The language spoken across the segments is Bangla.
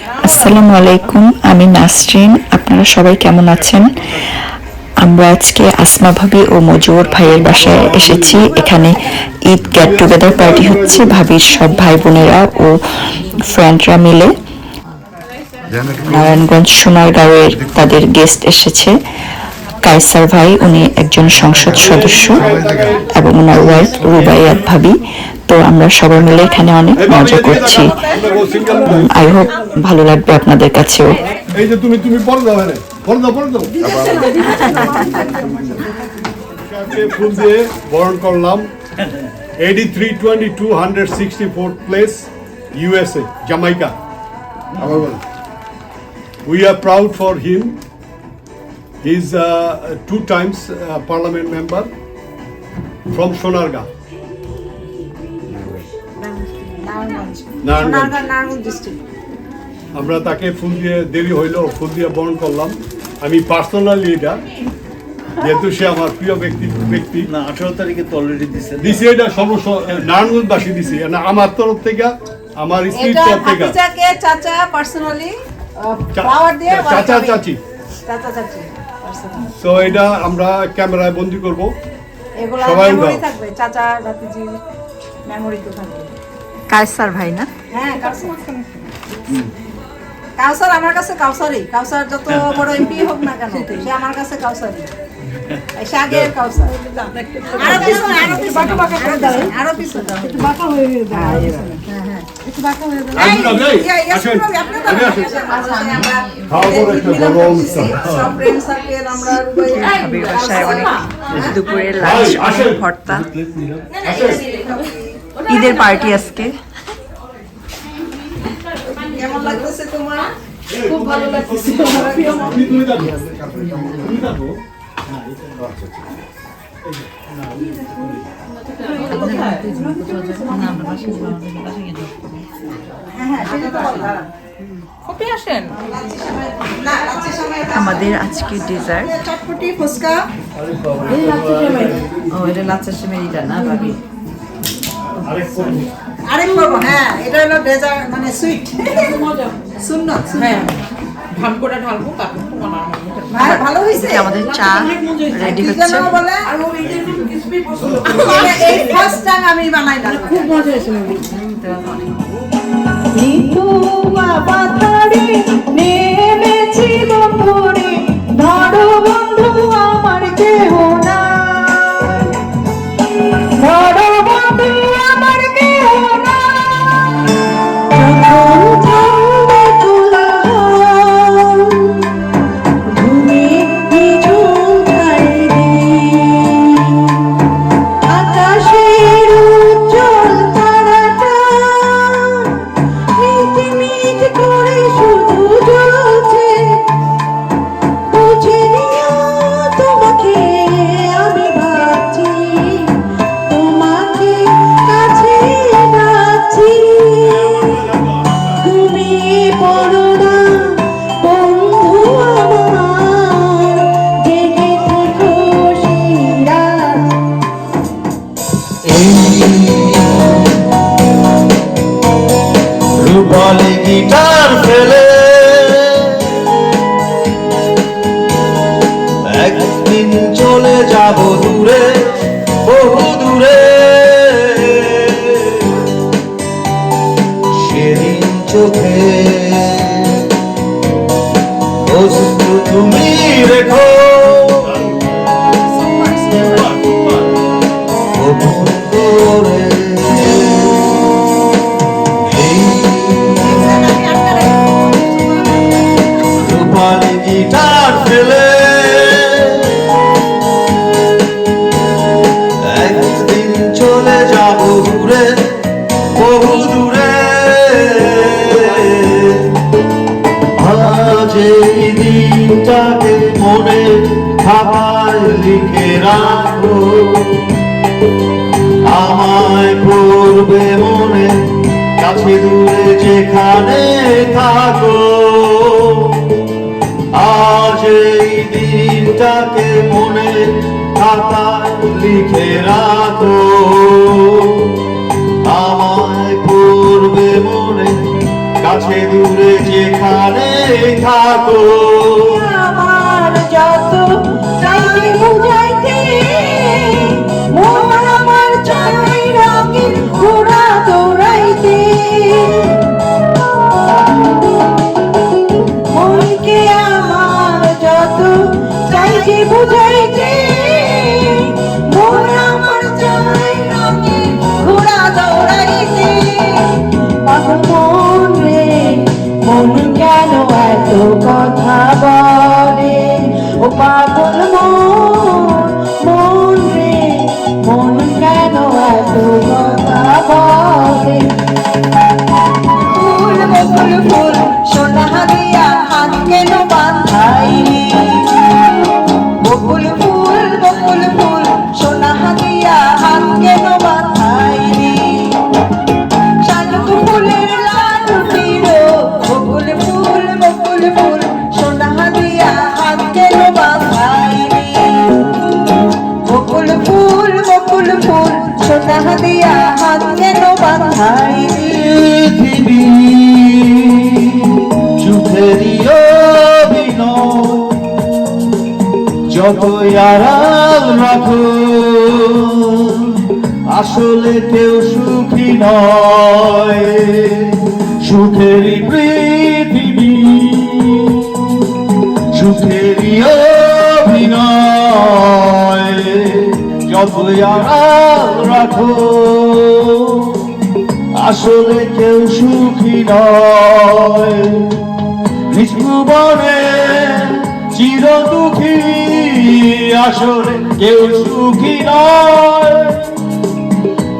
আসসালামু আলাইকুম, আমি নাসরিন। আপনারা সবাই কেমন আছেন? আমরা আজকে আসমা ভাবি ও মজিবুর ভাইয়ের বাসায় এসেছি। এখানে ঈদ গেট টুগেদার পার্টি হচ্ছে। ভাবির সব ভাই বোনেরা ও ফ্রেন্ডরা মিলে নারায়ণগঞ্জ সোনারগাঁওয়ের তাদের গেস্ট এসেছে। কায়সার ভাই, উনি একজন সংসদ সদস্য, এবং ওনার ওয়াইফ রুবাইয়াত ভাবি। তো আমরা সবাই মিলে এখানে অনেক মজা করছি। আই হোপ ভালো লাগবে আপনাদের কাছেও। এই যে তুমি তুমি পড় দাও, হ্যাঁ পড় দাও পড় দাও। ফুল দিয়ে বরণ করলাম। 8322 164th place, USA, Jamaica. We are proud for him. He's 2 times parliament member from Sonargaon. Narayanganj district. আমরা তাকে ফুল দিয়ে দেরি হইলো, ফুল দিয়ে বরণ করলাম। আমি পার্সোনালি এটা, যেহেতু সে আমার প্রিয় ব্যক্তি না 18 তারিখে তো অলরেডি দিছে, এটা সমস্ত নারায়ণগঞ্জবাসী দিছে, আমার তরফ থেকে, আমার স্ত্রীর তরফ থেকে। চাচা পার্সোনালি ফ্লাওয়ার দিয়ে, চাচা চাচি পার্সোনালি। তো এটা আমরা ক্যামেরায় বন্দি করব, এগুলো সবাই মেমোরি থাকবে, চাচা ভাতিজি মেমোরি তো থাকবে। কায়সার ভাই না? হ্যাঁ, কাউসার আমার কাছে কাউসারই। কাউসার যত বড় এমপি হোক না কেন, সে আমার কাছে কাউসারই। সে আগের কাউসার। আরো পিছনে, আরো পিছনে, আরো পিছনে, একটু বাঁকা হয়ে গেল। হ্যাঁ হ্যাঁ, একটু বাঁকা হয়ে গেল। আসেন, আপনি তো আমরা খাওয়ার একটা বড় অনুষ্ঠান। সব ফ্রেন্ড সার্কেল আমরা ভাবির বাসায় অনেক দুপুরে লাঞ্চ, অনেক ভর্তা, ঈদের পার্টি আজকে। কেমন লাগতেছে তোমার? খুব ভালো লাগতেছে। আমাদের আজকে ডেজার্ট চটপটি, ফুচকা। ও, এটা লাচ্ছার সেমাইটা না ভাবি? আরেক করবো। হ্যাঁ, এটা হলো ডেজার্ট, মানে সুইট। সুন্নত। হ্যাঁ, ঢালকোটা ঢালবো, তারপর তো বানাবো। ভালো হয়েছে। আমাদের চা রেডি হচ্ছে। বলে এই ফার্স্ট টাইম আমি বানাইলাম, খুব মজা হয়েছে। নেমেছি বন্ধুরে, ধরো বন্ধু আমার কেহ না, ধরো বন্ধু আমার কেহ না, আকাশের উজ্জ্বল তারাটা মিট করে শুধু জ্বলছে, বুঝে নিও তোমাকে আমি ভাবছি, তোমাকে কাছে ডাকছি, ঘুমিয়ে পড়ো না বন্ধু আমার, জেগে থেকো সেই রাত। রূপালী গিটার ফেলে একদিন চলে যাব দূরে, বহু দূরে, সেদিন চোখে বস্তু তুমি রেখো, গোপন করে রূপালী গিটার ফেলে একদিন চলে যাব দূরে, বহু দূরে, আজ এই দিনটাকে মনে খাতায় লিখে রাখো, আমায় পড়বে মনে, কাছে দূরে যেখানে থাকো, আজ এই দিনটাকে মনে খাতায় লিখে রাখো, আমায় পড়বে মনে, কাছে দূরে যেখানে থাকো আমার যত চাইতে বুঝাইতে মন আমার চাই রঙের ঘোড়া দৌড়াইতে মনকে আমার যত চাইতে বুঝাইতে মন আমার চাই রঙের ঘোড়া দৌড়াইতে পাগল মন রে মন কেন এত কথা বলে ও পাগল মন রে মন কেন এত কথা বলে ফুল বকুল ফুল সোনা দিয়া হাত কেন বাঁধাইলি বকুল ফুল সোনা দিয়া হাত কেন বাঁধাইলি শালুক ফুলের লাড্ডু দিলো বকুল ফুল সোনা দিয়া হাত কেন বাঁধাইলি বকুল ফুল সোনা দিয়া হাত কেন বাঁধাইলি পৃথিবী সুখেরই অভিনয় যতই আড়াল রাখো আসলে কেউ সুখী নয় সুখেরই পৃথিবী সুখেরই অভিনয় যতই আড়াল রাখো আসলে কেউ সুখী নয় নিজ ভুবনে চির দুঃখী আসলে কেউ সুখী নয়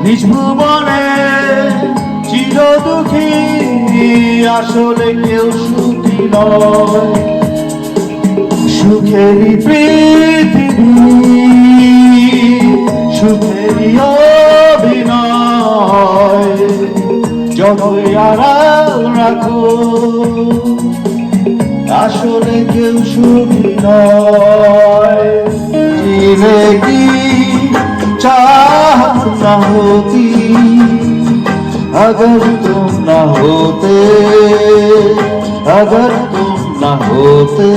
নিজ ভুবনে চির দুঃখী আসলে কেউ সুখী নয় সুখেরই পৃথিবী সুখেরই অভিনয় যতই আড়াল রাখো আসলে কেউ সুখী নয় জিন্দেগি चाहत न होती अगर तुम न होते अगर तुम न होते